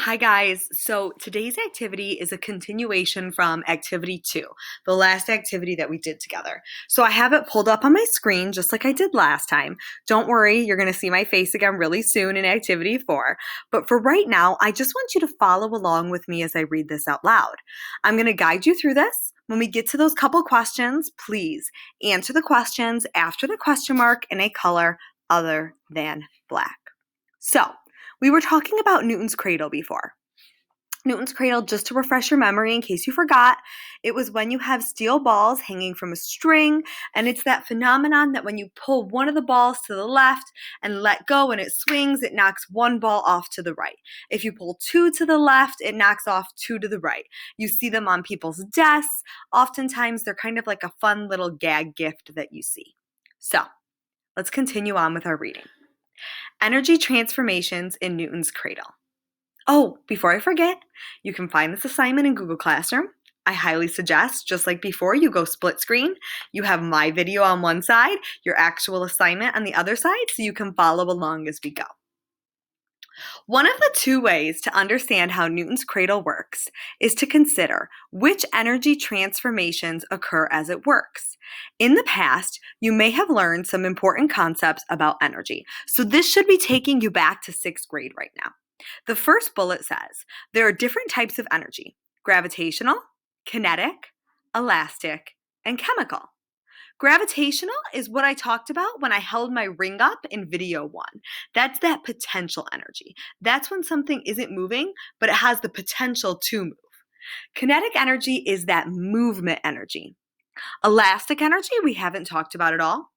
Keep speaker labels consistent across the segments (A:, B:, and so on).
A: Hi guys, so today's activity is a continuation from activity 2, the last activity that we did together. So I have it pulled up on my screen just like I did last time. Don't worry, you're going to see my face again really soon in activity 4. But for right now, I just want you to follow along with me as I read this out loud. I'm going to guide you through this. When we get to those couple questions, please answer the questions after the question mark in a color other than black. So, we were talking about Newton's cradle before. Newton's cradle, just to refresh your memory in case you forgot, it was when you have steel balls hanging from a string, and it's that phenomenon that when you pull one of the balls to the left and let go and it swings, it knocks one ball off to the right. If you pull two to the left, it knocks off two to the right. You see them on people's desks. Oftentimes, they're kind of like a fun little gag gift that you see. So, let's continue on with our reading. Energy transformations in Newton's cradle. Oh, before I forget, you can find this assignment in Google Classroom. I highly suggest, just like before, you go split screen. You have my video on one side, your actual assignment on the other side, so you can follow along as we go. One of the two ways to understand how Newton's cradle works is to consider which energy transformations occur as it works. In the past, you may have learned some important concepts about energy, so this should be taking you back to 6th grade right now. The first bullet says there are different types of energy: gravitational, kinetic, elastic, and chemical. Gravitational is what I talked about when I held my ring up in video 1. That's that potential energy. That's when something isn't moving, but it has the potential to move. Kinetic energy is that movement energy. Elastic energy, we haven't talked about at all.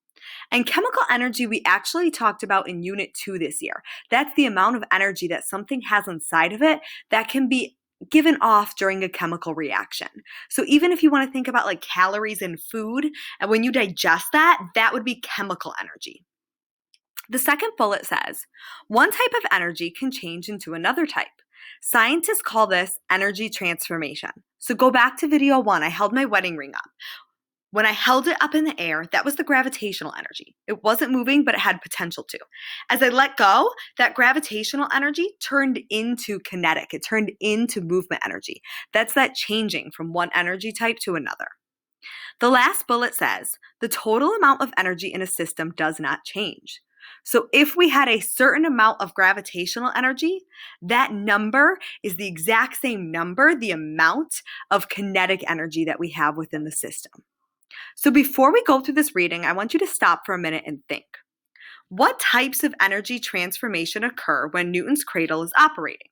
A: And chemical energy, we actually talked about in Unit 2 this year. That's the amount of energy that something has inside of it that can be given off during a chemical reaction. So even if you want to think about like calories in food, and when you digest that, that would be chemical energy. The second bullet says, one type of energy can change into another type. Scientists call this energy transformation. So go back to video 1. I held my wedding ring up. When I held it up in the air, that was the gravitational energy. It wasn't moving, but it had potential to. As I let go, that gravitational energy turned into kinetic. It turned into movement energy. That's that changing from one energy type to another. The last bullet says, the total amount of energy in a system does not change. So if we had a certain amount of gravitational energy, that number is the exact same number, the amount of kinetic energy that we have within the system. So before we go through this reading, I want you to stop for a minute and think. What types of energy transformation occur when Newton's cradle is operating?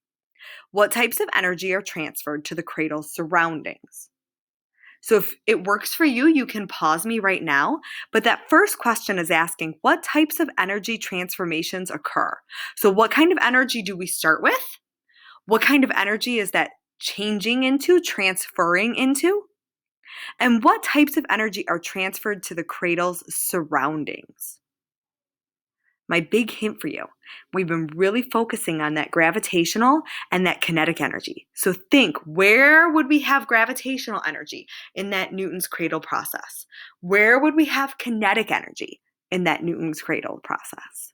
A: What types of energy are transferred to the cradle's surroundings? So if it works for you, you can pause me right now. But that first question is asking, what types of energy transformations occur? So what kind of energy do we start with? What kind of energy is that changing into, transferring into? And what types of energy are transferred to the cradle's surroundings? My big hint for you, we've been really focusing on that gravitational and that kinetic energy. So think, where would we have gravitational energy in that Newton's cradle process? Where would we have kinetic energy in that Newton's cradle process?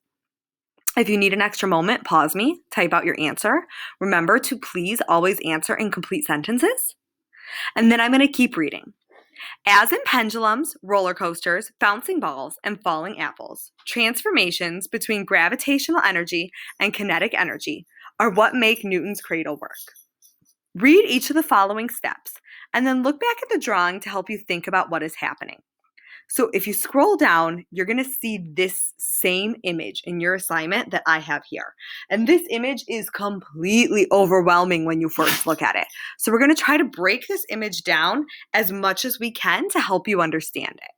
A: If you need an extra moment, pause me, type out your answer. Remember to please always answer in complete sentences. And then I'm going to keep reading. As in pendulums, roller coasters, bouncing balls, and falling apples, transformations between gravitational energy and kinetic energy are what make Newton's cradle work. Read each of the following steps, and then look back at the drawing to help you think about what is happening. So if you scroll down, you're going to see this same image in your assignment that I have here. And this image is completely overwhelming when you first look at it. So we're going to try to break this image down as much as we can to help you understand it.